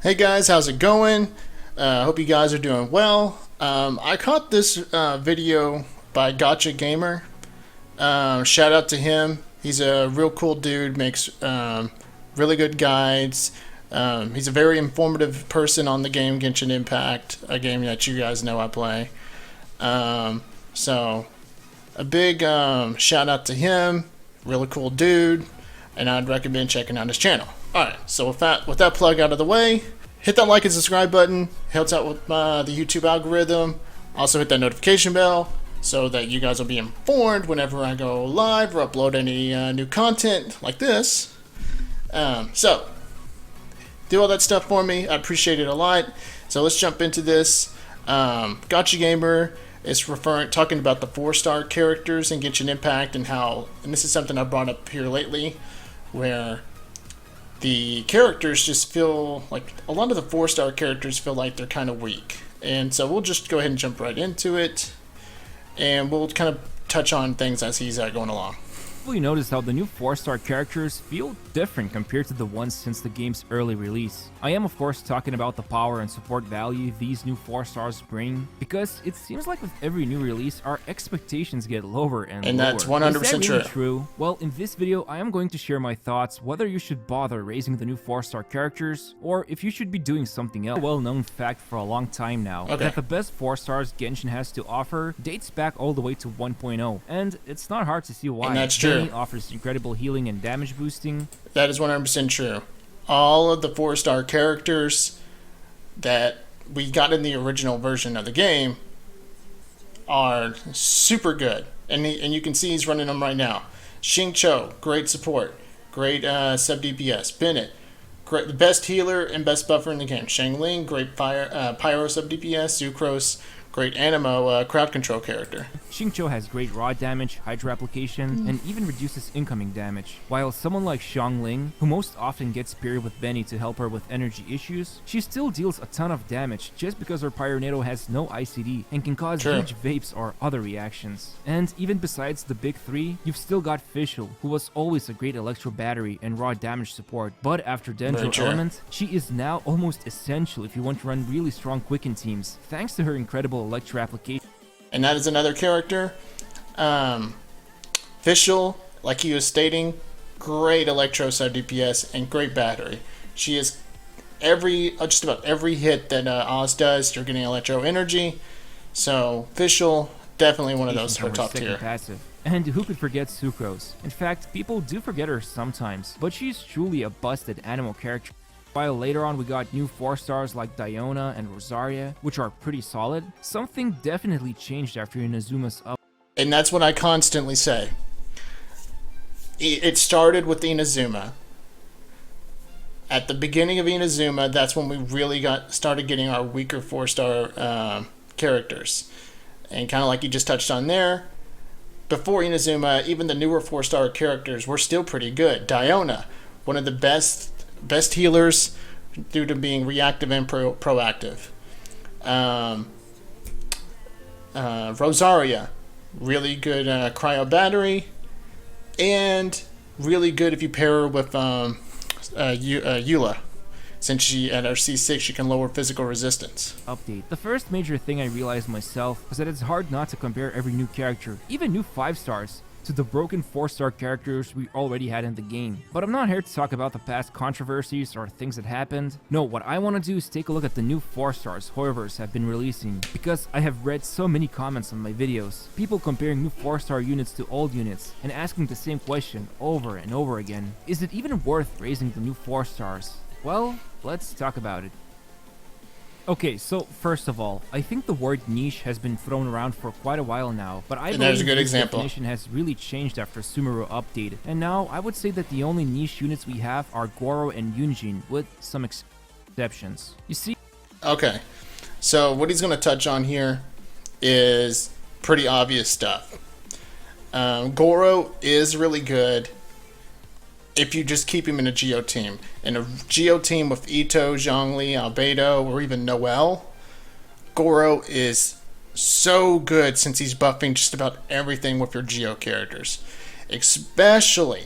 Hey guys, how's it going? Hope you guys are doing well. I caught this video by Gotcha Gamer. Shout out to him. He's a real cool dude, makes really good guides. He's a very informative person on the game Genshin Impact, a game that you guys know I play. So, a big shout out to him. Really cool dude, and I'd recommend checking out his channel. Alright, so with that plug out of the way, hit that like and subscribe button. Helps out with the YouTube algorithm. Also hit that notification bell so that you guys will be informed whenever I go live or upload any new content like this. So, do all that stuff for me. I appreciate it a lot. So let's jump into this. Gotcha Gamer is talking about the 4-star characters in Genshin Impact and how, and this is something I brought up here lately, where the characters just feel like, a lot of the 4-star characters feel like they're kind of weak. And so we'll just go ahead and jump right into it, and we'll kind of touch on things as he's going along. You notice how the new 4-star characters feel different compared to the ones since the game's early release. I am of course talking about the power and support value these new 4-stars bring, because it seems like with every new release our expectations get lower and lower. And that's 100% Is that really true. true? Well, in this video I am going to share my thoughts whether you should bother raising the new 4-star characters or if you should be doing something else. A well-known fact for a long time now that the best 4-stars Genshin has to offer dates back all the way to 1.0, and it's not hard to see why. And that's true. Offers incredible healing and damage boosting. That is 100% true. All of the 4-star characters that we got in the original version of the game are super good. And you can see he's running them right now. Xingqiu, great support. Great sub DPS. Bennett, great, the best healer and best buffer in the game. Xiangling, great pyro sub DPS. Sucrose, great Animo crowd control character. Xingqiu has great raw damage, Hydra application, and even reduces incoming damage. While someone like Xiangling, who most often gets paired with Benny to help her with energy issues, she still deals a ton of damage just because her Pyronado has no ICD and can cause huge vapes or other reactions. And even besides the big three, you've still got Fishel, who was always a great electro battery and raw damage support, but after Dendro Element, she is now almost essential if you want to run really strong Quicken teams, thanks to her incredible electro application. And that is another character. Fishel, like he was stating, great electro sub DPS and great battery. She is just about every hit that Oz does, you're getting electro energy. So Fishel, definitely one of those her top tier. Passive. And who could forget Sucrose? In fact, people do forget her sometimes, but she's truly a busted animal character. While later on we got new 4-stars like Diona and Rosaria, which are pretty solid, something definitely changed after Inazuma's up. And that's what I constantly say. It started with Inazuma. At the beginning of Inazuma, that's when we really started getting our weaker 4-star characters. And kind of like you just touched on there, before Inazuma, even the newer 4-star characters were still pretty good. Diona, one of the best healers due to being reactive and proactive. Rosaria, really good cryo battery, and really good if you pair her with Eula. Since she at her C6 she can lower physical resistance. Update. The first major thing I realized myself was that it's hard not to compare every new character, even new 5-stars, to the broken 4-star characters we already had in the game. But I'm not here to talk about the past controversies or things that happened. No, what I want to do is take a look at the new 4-stars Hoivers have been releasing, because I have read so many comments on my videos, people comparing new 4-star units to old units, and asking the same question over and over again. Is it even worth raising the new 4-stars? Well, let's talk about it. Okay, so first of all, I think the word niche has been thrown around for quite a while now, but I believe this definition has really changed after Sumeru updated, and now I would say that the only niche units we have are Goro and Yunjin, with some exceptions. You see? Okay, so what he's going to touch on here is pretty obvious stuff. Goro is really good if you just keep him in a Geo team. In a Geo team with Ito, Zhongli, Albedo, or even Noelle, Goro is so good since he's buffing just about everything with your Geo characters. Especially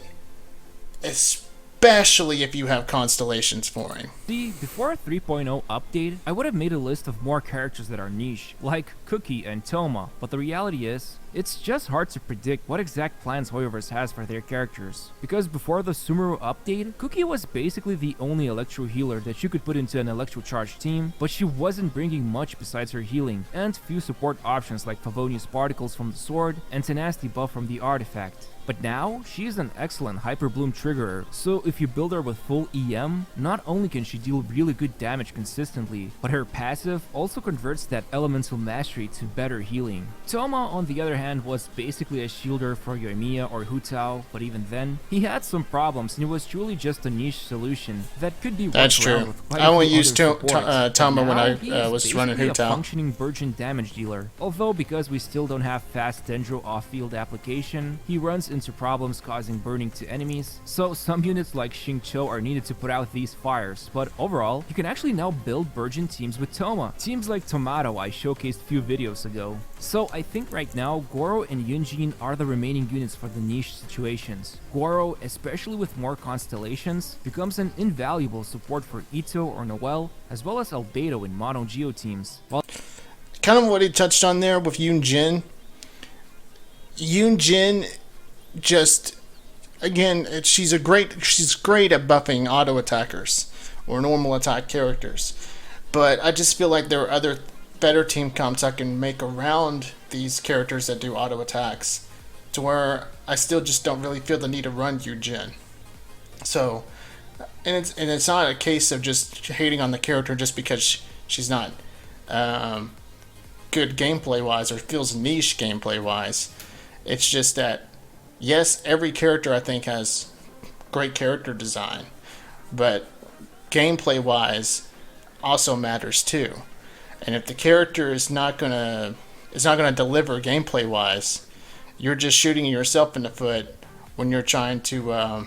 if you have constellations for him. See, before a 3.0 update, I would have made a list of more characters that are niche, like Cookie and Toma, but the reality is, it's just hard to predict what exact plans Hoyoverse has for their characters. Because before the Sumeru update, Cookie was basically the only Electro healer that you could put into an Electro Charge team, but she wasn't bringing much besides her healing, and few support options like Favonius Particles from the sword and Tenacity buff from the artifact. But now, she is an excellent Hyper Bloom triggerer, so if you build her with full EM, not only can she deal really good damage consistently, but her passive also converts that Elemental Mastery to better healing. Toma, on the other hand, was basically a shielder for Yoimiya or Hu Tao, but even then, he had some problems and it was truly just a niche solution that could be That's worked around true. with quite I a only few used other supports. Toma But when now I he is was running basically Hu Tao. a functioning Virgin damage dealer. Although because we still don't have fast Dendro off-field application, he runs into problems causing burning to enemies, so some units like Xingqiu are needed to put out these fires, but overall, you can actually now build Virgin teams with Toma. Teams like Tomato I showcased few videos ago. So I think right now, Goro and Yunjin are the remaining units for the niche situations. Goro, especially with more constellations, becomes an invaluable support for Ito or Noel, as well as Albedo in Mono Geo teams. While Kind of what he touched on there with Yunjin. Yunjin just, again, she's great at buffing auto attackers or normal attack characters, but I just feel like there are other better team comps I can make around these characters that do auto attacks, to where I still just don't really feel the need to run Yunjin. So, and it's not a case of just hating on the character just because she's not good gameplay wise or feels niche gameplay wise. It's just that, yes, every character I think has great character design, but gameplay wise also matters too. And if the character is not gonna deliver gameplay wise, you're just shooting yourself in the foot when you're trying to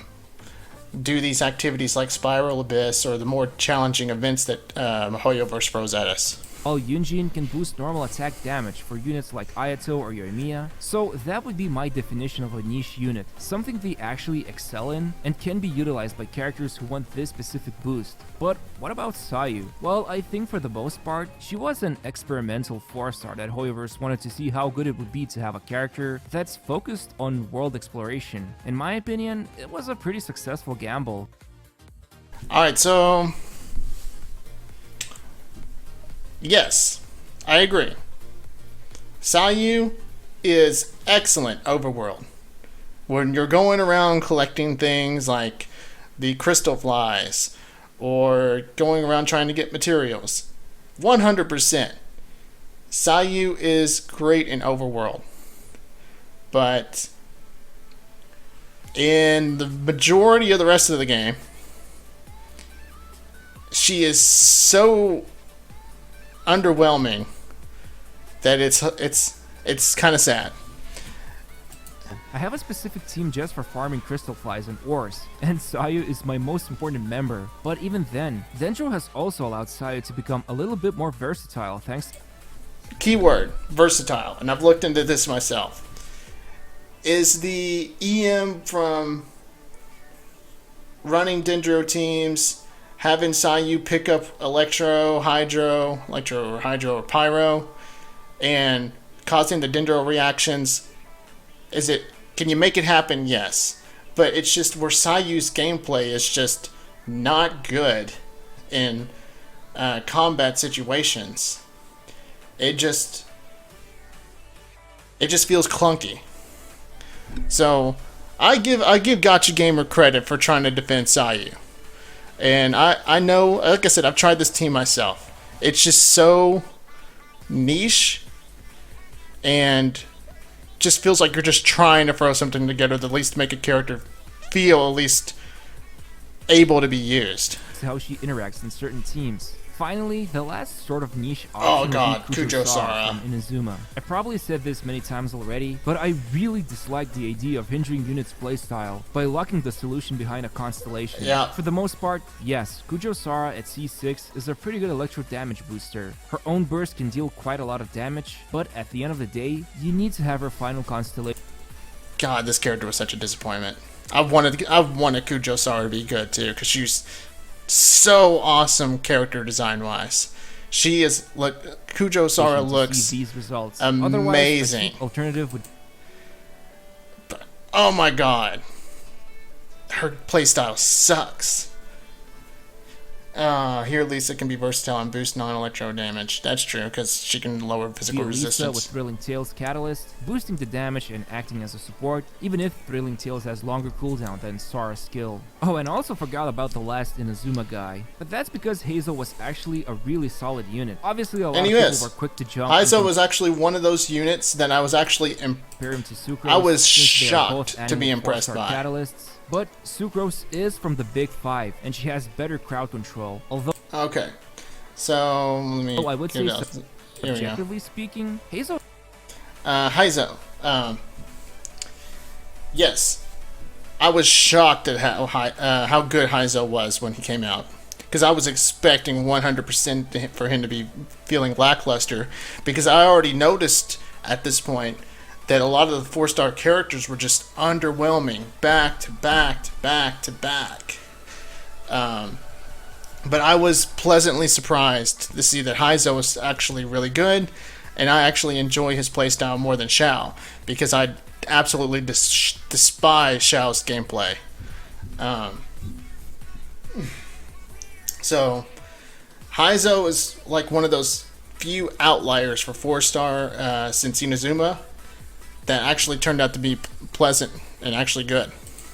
do these activities like Spiral Abyss or the more challenging events that Hoyoverse throws at us. While Yunjin can boost normal attack damage for units like Ayato or Yoimiya, so that would be my definition of a niche unit, something they actually excel in and can be utilized by characters who want this specific boost. But what about Sayu? Well, I think for the most part, she was an experimental 4-star that Hoyoverse wanted to see how good it would be to have a character that's focused on world exploration. In my opinion, it was a pretty successful gamble. Alright, so yes, I agree. Sayu is excellent overworld. When you're going around collecting things like the crystal flies or going around trying to get materials, 100%. Sayu is great in overworld. But in the majority of the rest of the game, she is so underwhelming that it's kind of sad. I have a specific team just for farming crystal flies and ores, and Sayu is my most important member, but even then, Dendro has also allowed Sayu to become a little bit more versatile thanks. Keyword, versatile, and I've looked into this myself. Is the EM from running Dendro teams, having Sayu pick up Electro or Pyro, and causing the Dendro reactions, can you make it happen? Yes. But it's just where Sayu's gameplay is just not good in combat situations. It just feels clunky. So I give Gotcha Gamer credit for trying to defend Sayu. And I know, like I said, I've tried this team myself. It's just so niche and just feels like you're just trying to throw something together to at least make a character feel at least able to be used. How she interacts in certain teams. Finally, the last sort of niche Oh option god, would be Kujo Sara Sara. from Inazuma. I probably said this many times already, but I really dislike the idea of hindering units' playstyle by locking the solution behind a constellation. Yeah. For the most part, yes, Kujo Sara at C6 is a pretty good electro damage booster. Her own burst can deal quite a lot of damage, but at the end of the day, you need to have her final constellation. God, this character was such a disappointment. I wanted Kujo Sara to be good too, because she's so awesome character design wise. She is look Kujo Sara looks these results. amazing. Otherwise, alternative would. Oh my god, her playstyle sucks. Here Lisa can be versatile and boost non-electro damage. That's true, because she can lower physical resistance. Lisa with Thrilling Tales Catalyst, boosting the damage and acting as a support, even if Thrilling Tales has longer cooldown than Sara's skill. Oh, and I also forgot about the last Inazuma guy. But that's because Hazel was actually a really solid unit. Obviously, a lot of people were quick to jump. Hazel was actually one of those units that I was actually compare him to Sucrose, I was shocked to be impressed by. Catalysts. But Sucrose is from the Big Five, and she has better crowd control. Although, okay, so let me. I would say, objectively so, speaking, Hazel. Hazel. Yes, I was shocked at how good Hazel was when he came out, because I was expecting 100% for him to be feeling lackluster, because I already noticed at this point that a lot of the 4-star characters were just underwhelming, back to back to back to back. But I was pleasantly surprised to see that Hazel was actually really good, and I actually enjoy his playstyle more than Xiao, because I absolutely despise Xiao's gameplay. So, Hazel is like one of those few outliers for 4-star since Inazuma that actually turned out to be pleasant and actually good.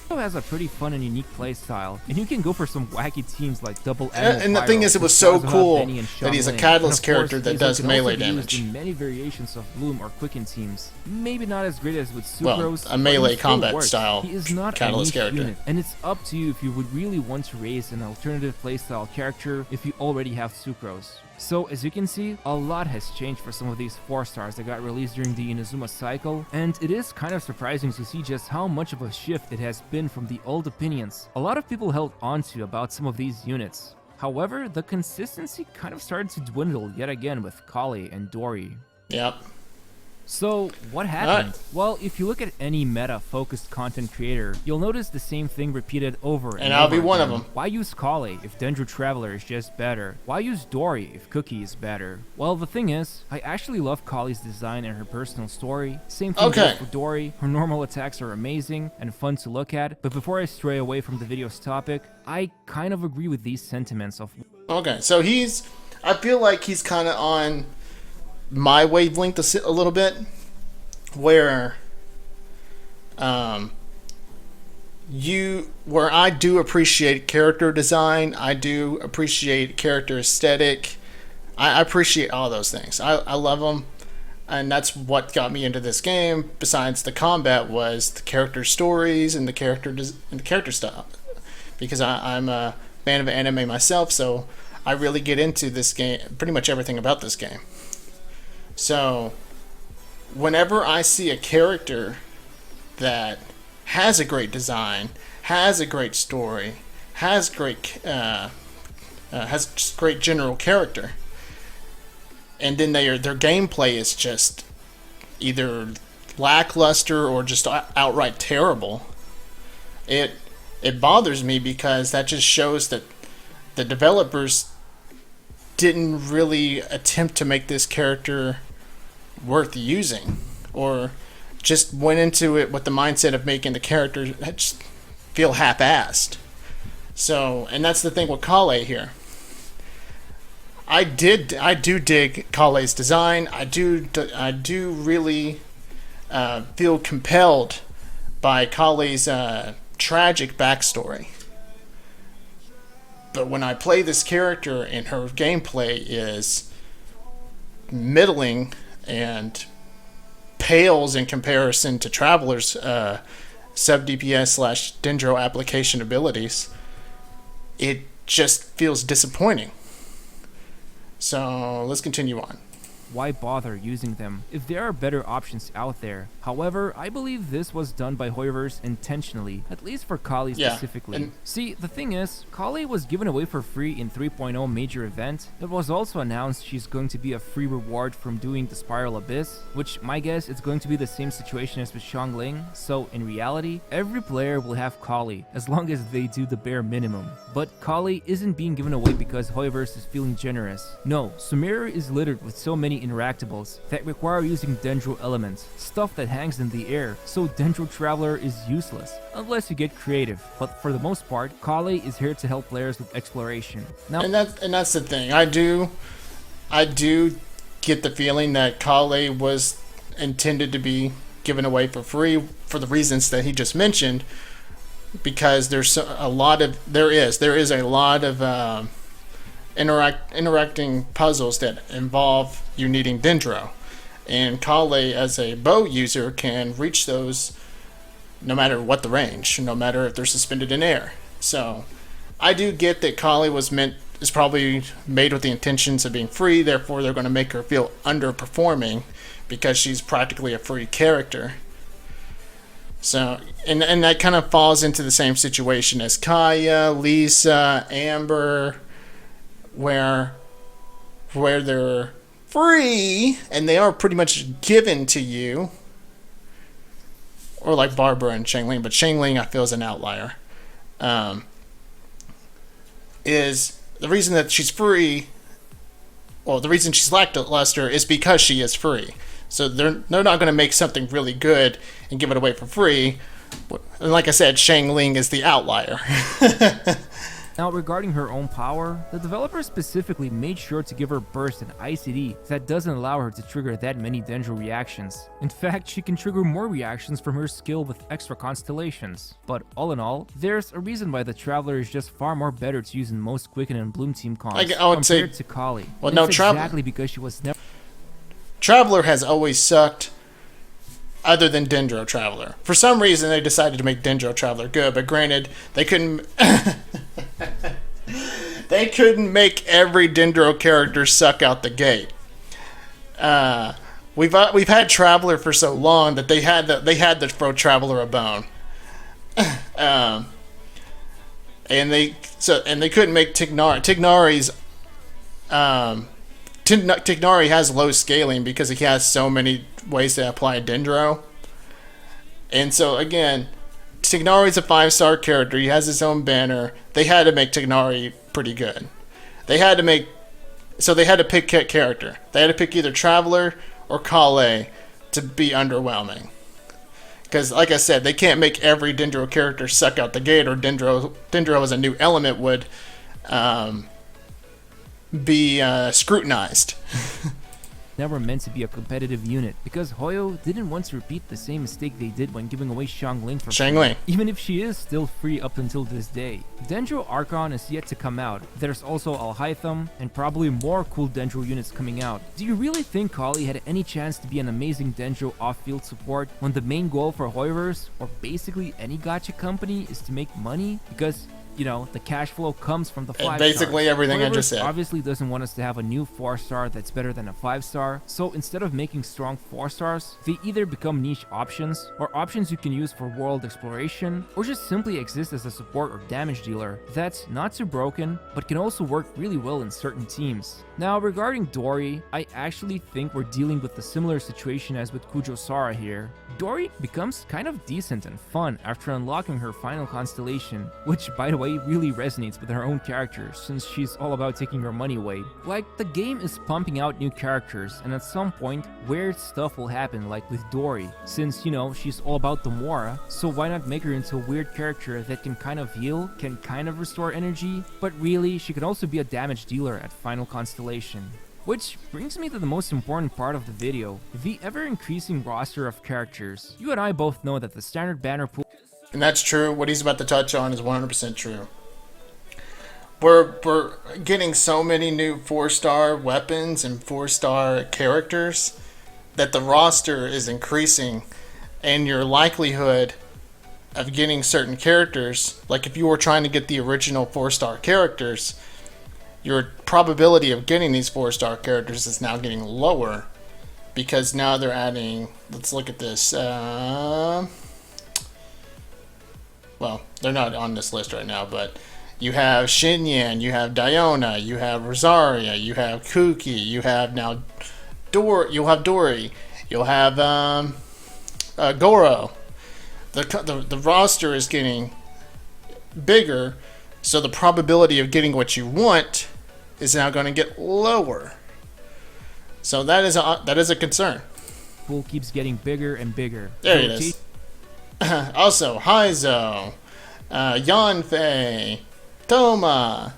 Has a pretty fun and unique play style, and you can go for some wacky teams like Double and the thing is, it was so cool that he's a Catalyst character that does melee damage. In many variations of Bloom or Quicken teams, maybe not as great as with Sucrose. Well, a melee combat style he is not Catalyst a character. Unit, and it's up to you if you would really want to raise an alternative playstyle character if you already have Sucrose. So, as you can see, a lot has changed for some of these 4-stars that got released during the Inazuma cycle, and it is kind of surprising to see just how much of a shift it has been from the old opinions a lot of people held onto about some of these units. However, the consistency kind of started to dwindle yet again with Kale and Dori. Yep. So, what happened? Well, if you look at any meta-focused content creator, you'll notice the same thing repeated over and I'll over be one again. of them. Why use Kale if Dendro Traveler is just better? Why use Dori if Cookie is better? Well, the thing is, I actually love Kale's design and her personal story. Same thing goes for Dori. Her normal attacks are amazing and fun to look at, but before I stray away from the video's topic, I kind of agree with these sentiments of... Okay, so I feel like he's kind of on my wavelength a little bit, where I do appreciate character design, I do appreciate character aesthetic, I appreciate all those things. I love them, and that's what got me into this game. Besides the combat, was the character stories and the character style, because I'm a fan of anime myself, so I really get into this game, pretty much everything about this game. So, whenever I see a character that has a great design, has a great story, has great general character, and then their gameplay is just either lackluster or just outright terrible, it bothers me, because that just shows that the developers didn't really attempt to make this character worth using, or just went into it with the mindset of making the character just feel half-assed. So, and that's the thing with Kale here. I do dig Kale's design. I do really feel compelled by Kale's tragic backstory. But when I play this character and her gameplay is middling and pales in comparison to Traveler's sub-DPS / Dendro application abilities, it just feels disappointing. So let's continue on. why bother using them if there are better options out there? However, I believe this was done by Hoyoverse intentionally, at least for Kali specifically. See, the thing is, Kali was given away for free in 3.0 major event. It was also announced she's going to be a free reward from doing the Spiral Abyss, which my guess is going to be the same situation as with Xiangling, so in reality, every player will have Kali, as long as they do the bare minimum. But Kali isn't being given away because Hoyoverse is feeling generous. No, Sumeru is littered with so many interactables that require using Dendro elements, stuff that hangs in the air, so Dendro Traveler is useless, unless you get creative. But for the most part, Kali is here to help players with exploration. Now, and that's the thing. I do get the feeling that Kali was intended to be given away for free for the reasons that he just mentioned, because there is a lot of interacting puzzles that involve you needing Dendro, and Kali as a bow user can reach those no matter what the range, no matter if they're suspended in air. So I do get that Kali is probably made with the intentions of being free, therefore they're going to make her feel underperforming because she's practically a free character. So, and that kind of falls into the same situation as Kaya, Lisa, Amber, where they're free and they are pretty much given to you. Or like Barbara and Xiangling, but Xiangling I feel is an outlier. Is the reason that she's free, well, the reason she's lackluster is because she is free. So they're not going to make something really good and give it away for free. And like I said, Xiangling is the outlier. Now, regarding her own power, the developer specifically made sure to give her burst and ICD that doesn't allow her to trigger that many Dendro reactions. In fact, she can trigger more reactions from her skill with extra constellations. But all in all, there's a reason why the Traveler is just far more better to use in most Quicken and Bloom team comps compared to Kali. Well, no, exactly because she was never... Traveler has always sucked, other than Dendro Traveler. For some reason, they decided to make Dendro Traveler good, but granted, they couldn't... they couldn't make every Dendro character suck out the gate. We've had Traveler for so long that they had to throw Traveler a bone. And they couldn't make Tignari. Tignari has low scaling because he has so many ways to apply Dendro. And so again, Tignari's a 5-star character. He has his own banner. They had to make Tignari pretty good. They had to pick a character. They had to pick either Traveler or Kali to be underwhelming. Because like I said, they can't make every Dendro character suck out the gate, or Dendro as a new element would be scrutinized. Never meant to be a competitive unit, because Hoyo didn't want to repeat the same mistake they did when giving away Xiangling for free, even if she is still free up until this day. Dendro Archon is yet to come out. There's also Alhaitham, and probably more cool Dendro units coming out. Do you really think Kali had any chance to be an amazing Dendro off-field support when the main goal for Hoyoverse, or basically any gacha company, is to make money? Because you know, the cash flow comes from the 5 basically stars. Everything Hoyoverse I just said. Obviously doesn't want us to have a new 4-star that's better than a 5-star, so instead of making strong 4-stars, they either become niche options, or options you can use for world exploration, or just simply exist as a support or damage dealer that's not too broken, but can also work really well in certain teams. Now, regarding Dori, I actually think we're dealing with a similar situation as with Kujo-Sara here. Dori becomes kind of decent and fun after unlocking her final constellation, which, by the way, really resonates with her own character since she's all about taking her money away. Like, the game is pumping out new characters, and at some point, weird stuff will happen, like with Dori, since, you know, she's all about the Mora, so why not make her into a weird character that can kind of heal, can kind of restore energy, but really, she can also be a damage dealer at final constellation. Which brings me to the most important part of the video, the ever-increasing roster of characters. You and I both know that the standard banner pool... And that's true. What he's about to touch on is 100% true. We're getting so many new 4-star weapons and 4-star characters that the roster is increasing, and your likelihood of getting certain characters, like if you were trying to get the original 4-star characters, your probability of getting these 4-star characters is now getting lower because now they're adding. Let's look at this. Well, they're not on this list right now, but you have Xinyan, you have Diona, you have Rosaria, you have Kuki, you have now you'll have Dory, you'll have Goro. The roster is getting bigger, so the probability of getting what you want is now going to get lower. So that is a concern. Pool keeps getting bigger and bigger. There it is. Also, Haizo, Yanfei, Toma.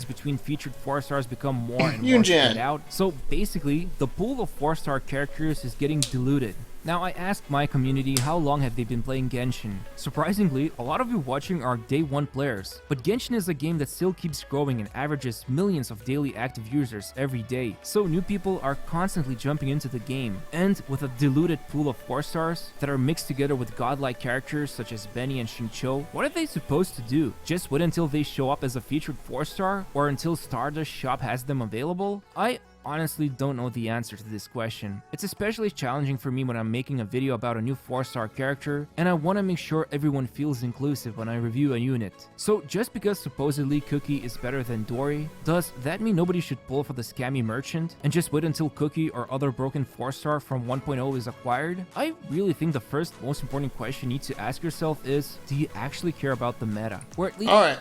Between featured 4-stars become more and more spread out. So basically, the pool of 4-star characters is getting diluted. Now, I asked my community how long have they been playing Genshin. Surprisingly, a lot of you watching are day 1 players, but Genshin is a game that still keeps growing and averages millions of daily active users every day. So new people are constantly jumping into the game, and with a diluted pool of 4-stars that are mixed together with godlike characters such as Benny and Xingqiu, what are they supposed to do? Just wait until they show up as a featured 4-star, or until Stardust Shop has them available? I honestly don't know the answer to this question. It's especially challenging for me when I'm making a video about a new 4-star character, and I want to make sure everyone feels inclusive when I review a unit. So just because supposedly Cookie is better than Dory, does that mean nobody should pull for the scammy merchant and just wait until Cookie or other broken 4-star from 1.0 is acquired? I really think the first most important question you need to ask yourself is, do you actually care about the meta? Or at least Alright.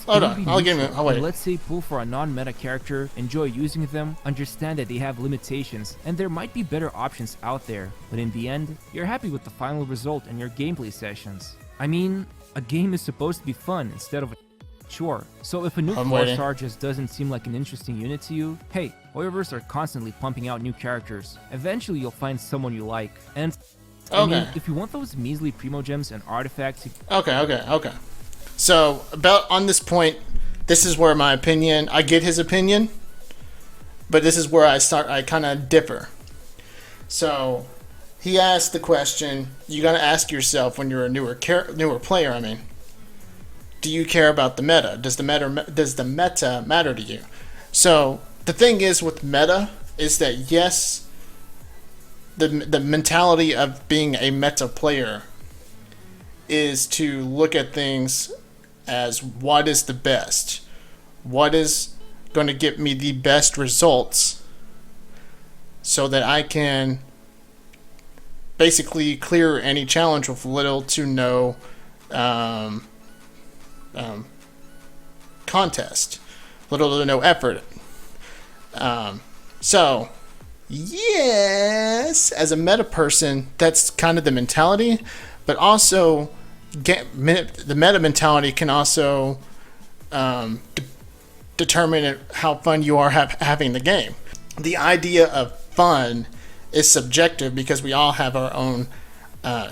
Hold on, I'll give you. I'll wait. Let's say pull for a non-meta character, enjoy using them, understand that they have limitations, and there might be better options out there, but in the end, you're happy with the final result in your gameplay sessions. I mean, a game is supposed to be fun instead of a chore. So if a new 4-star just doesn't seem like an interesting unit to you, hey, Hoyoverse are constantly pumping out new characters. Eventually you'll find someone you like. And I mean, if you want those measly primo gems and artifacts... Okay. So, about on this point, this is where my opinion, I get his opinion, but this is where I kind of differ. So, he asked the question, you got to ask yourself when you're a newer player, do you care about the meta? Does the meta matter to you? So, the thing is with meta is that yes, the mentality of being a meta player is to look at things as what is the best, what is going to get me the best results so that I can basically clear any challenge with little to no contest, little to no effort. So yes, as a meta person, that's kind of the mentality, but also the meta mentality can also determine how fun you are having the game. The idea of fun is subjective because we all have our own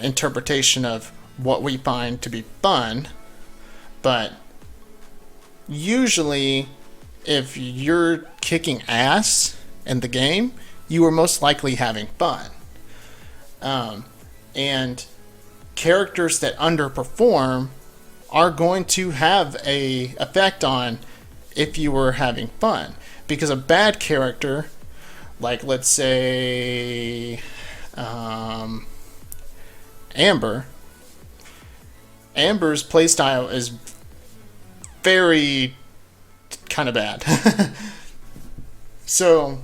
interpretation of what we find to be fun, but usually if you're kicking ass in the game, you are most likely having fun. And characters that underperform are going to have a effect on if you were having fun, because a bad character, like let's say Amber's playstyle is very kind of bad. So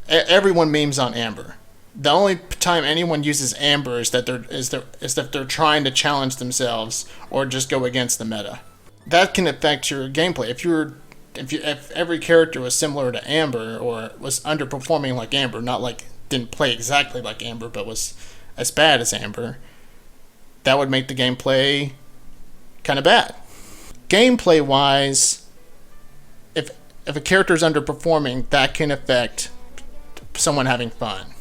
everyone memes on Amber. The only time anyone uses Amber is that they're trying to challenge themselves or just go against the meta. That can affect your gameplay. If every character was similar to Amber or was underperforming like Amber, not like didn't play exactly like Amber but was as bad as Amber, that would make the gameplay kind of bad. Gameplay wise, if a character is underperforming, that can affect someone having fun.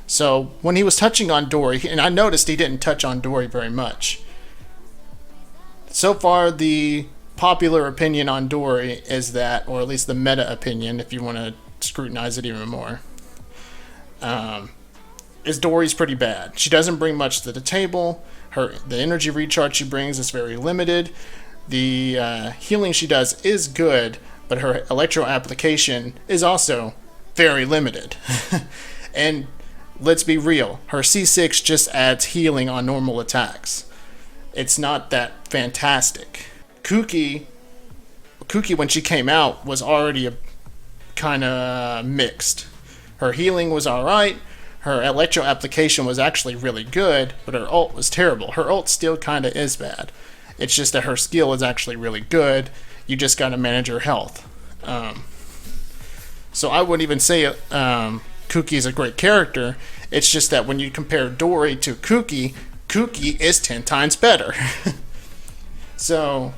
So when he was touching on Dory, and I noticed he didn't touch on Dory very much. So far, the popular opinion on Dory is that, or at least the meta opinion, if you want to scrutinize it even more, is Dory's pretty bad. She doesn't bring much to the table. The energy recharge she brings is very limited. The healing she does is good, but her electro application is also very limited. And let's be real, her C6 just adds healing on normal attacks. It's not that fantastic. Kuki, when she came out, was already a kind of mixed. Her healing was alright, her electro application was actually really good, but her ult was terrible. Her ult still kind of is bad. It's just that her skill is actually really good. You just gotta manage her health. So I wouldn't even say Kuki is a great character. It's just that when you compare Dory to Kuki, Kuki is 10 times better. So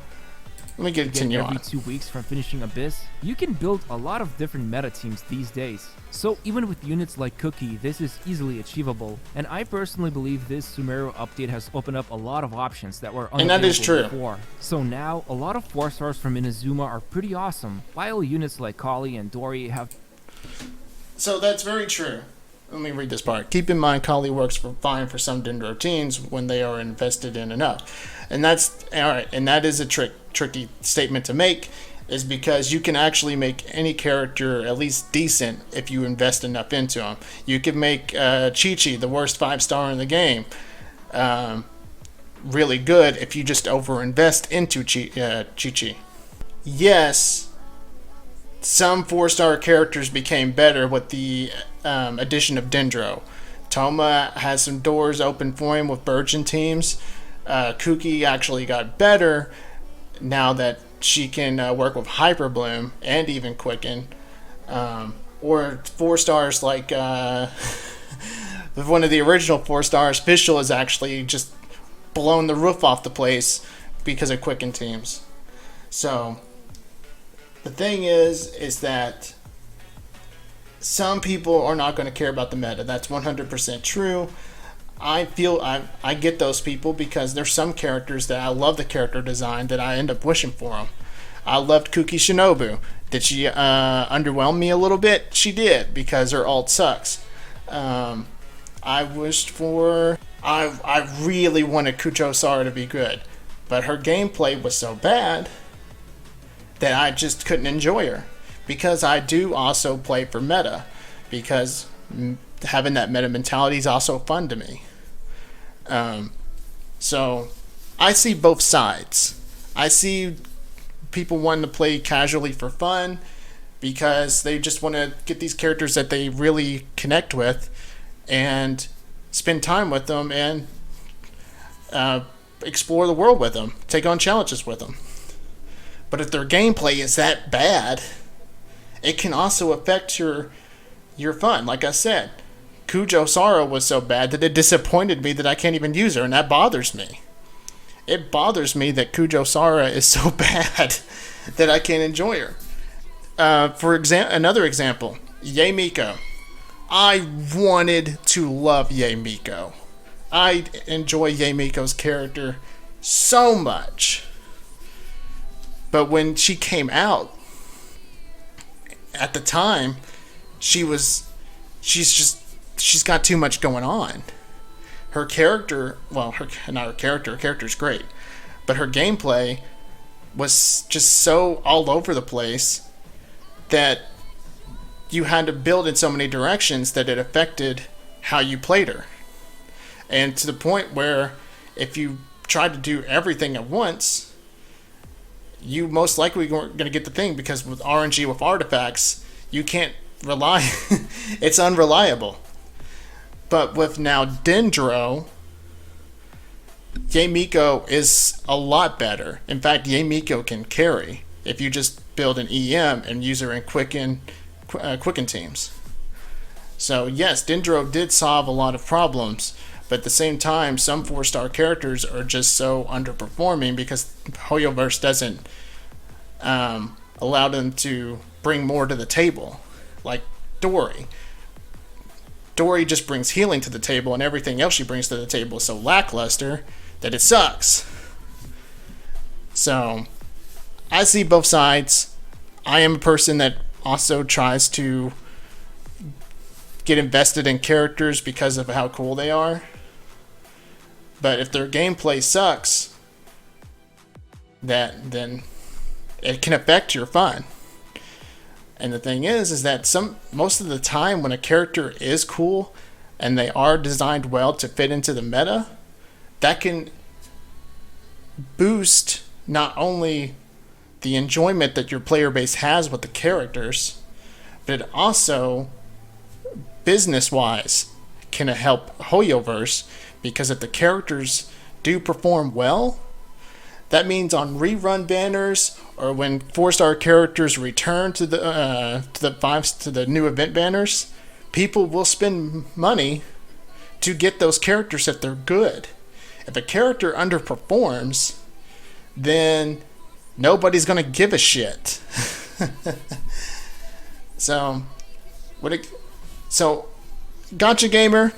let me continue on. Every 2 weeks from finishing Abyss, you can build a lot of different meta teams these days. So even with units like Cookie, this is easily achievable. And I personally believe this Sumeru update has opened up a lot of options that were unavailable before. So now, a lot of 4-stars from Inazuma are pretty awesome, while units like Kali and Dory have... So that's very true. Let me read this part. Keep in mind, Kali works fine for some Dendro teams when they are invested in enough. And that's alright, and that is a tricky statement to make, is because you can actually make any character at least decent if you invest enough into them. You can make Chi-Chi, the worst 5-star in the game, really good if you just overinvest into Chi-Chi. Yes, some 4-star characters became better with the addition of Dendro. Toma has some doors open for him with Virgin teams. Kuki actually got better now that she can work with Hyper Bloom and even Quicken. Or 4-stars like one of the original 4-stars, Fishel, is actually just blown the roof off the place because of Quicken teams. So the thing is that some people are not going to care about the meta. That's 100% true. I feel I get those people because there's some characters that I love the character design that I end up wishing for them. I loved Kuki Shinobu. Did she underwhelm me a little bit? She did, because her ult sucks. I really wanted Kucho Sara to be good, but her gameplay was so bad that I just couldn't enjoy her. Because I do also play for meta, because having that meta mentality is also fun to me. So I see both sides. I see people wanting to play casually for fun because they just want to get these characters that they really connect with and spend time with them and explore the world with them, take on challenges with them. But if their gameplay is that bad, it can also affect your fun. Like I said, Kujo Sara was so bad that it disappointed me that I can't even use her, and that bothers me. It bothers me that Kujo Sara is so bad that I can't enjoy her. Another example, Yamika. I wanted to love Yamiko. I enjoy Yamiko's character so much. But when she came out, at the time, she's got too much going on. Her character, her character's great, but her gameplay was just so all over the place that you had to build in so many directions that it affected how you played her. And to the point where if you tried to do everything at once, you most likely weren't going to get the thing, because with RNG with artifacts, you can't rely. It's unreliable. But with now Dendro, Yamiko is a lot better. In fact, Yamiko can carry if you just build an EM and use her in Quicken teams. So yes, Dendro did solve a lot of problems, but at the same time, some 4-star characters are just so underperforming because Hoyoverse doesn't allow them to bring more to the table. Like Dory. Dory just brings healing to the table, and everything else she brings to the table is so lackluster that it sucks. So, I see both sides. I am a person that also tries to get invested in characters because of how cool they are. But if their gameplay sucks, that then it can affect your fun. And the thing is that most of the time when a character is cool and they are designed well to fit into the meta, that can boost not only the enjoyment that your player base has with the characters, but it also, business-wise, can help Hoyoverse, because if the characters do perform well, that means on rerun banners or when 4-star characters return to the new event banners, people will spend money to get those characters if they're good. If a character underperforms, then nobody's gonna give a shit. So Gotcha Gamer,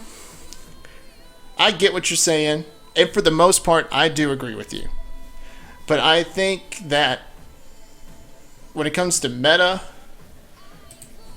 I get what you're saying, and for the most part, I do agree with you. But I think that when it comes to meta,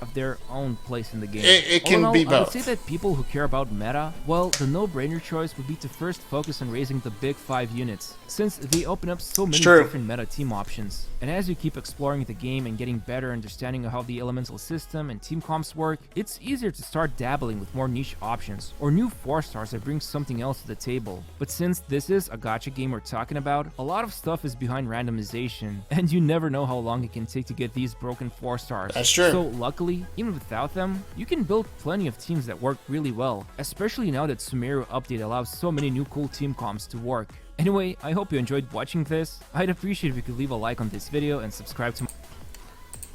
Of their own place in the game. it can be both. I would say that people who care about meta, well, the no-brainer choice would be to first focus on raising the big 5 units, since they open up so many different meta team options. And as you keep exploring the game and getting better understanding of how the elemental system and team comps work, it's easier to start dabbling with more niche options, or new 4-stars that bring something else to the table. But since this is a gacha game we're talking about, a lot of stuff is behind randomization, and you never know how long it can take to get these broken 4-stars. That's true. So luckily, even without them, you can build plenty of teams that work really well, especially now that Sumeru update allows so many new cool team comps to work. Anyway, I hope you enjoyed watching this. I'd appreciate if you could leave a like on this video and subscribe to my...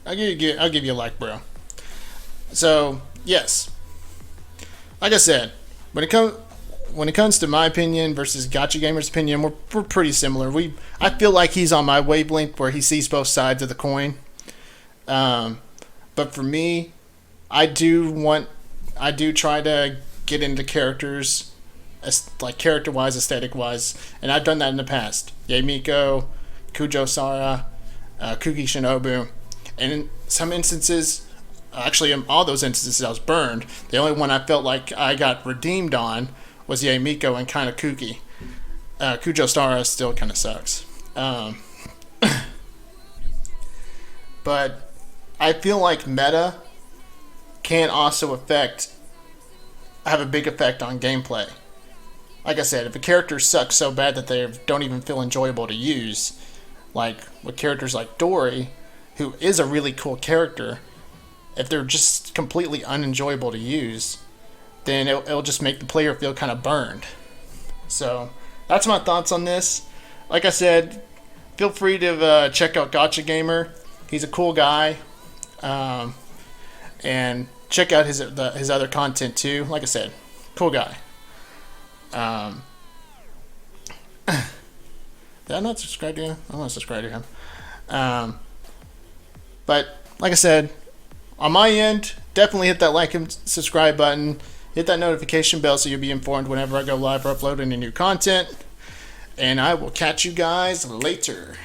I'll give you a like, bro. So, yes. Like I said, when it comes to my opinion versus Gotcha Gamer's opinion, we're pretty similar. I feel like he's on my wavelength where he sees both sides of the coin. But for me, I do try to get into characters, like character-wise, aesthetic-wise, and I've done that in the past. Yamika, Kujo Sara, Kuki Shinobu, and in some instances, actually in all those instances I was burned. The only one I felt like I got redeemed on was Yamiko and kind of Kuki. Kujo Sara still kind of sucks. But I feel like meta can also have a big effect on gameplay. Like I said, if a character sucks so bad that they don't even feel enjoyable to use, like with characters like Dory, who is a really cool character, if they're just completely unenjoyable to use, then it'll just make the player feel kind of burned. So that's my thoughts on this. Like I said, feel free to check out Gotcha Gamer. He's a cool guy. And check out his other content too. Like I said, cool guy. Did I not subscribe to him? I'm not subscribed to him. But like I said, on my end, definitely hit that like and subscribe button. Hit that notification bell so you'll be informed whenever I go live or upload any new content. And I will catch you guys later.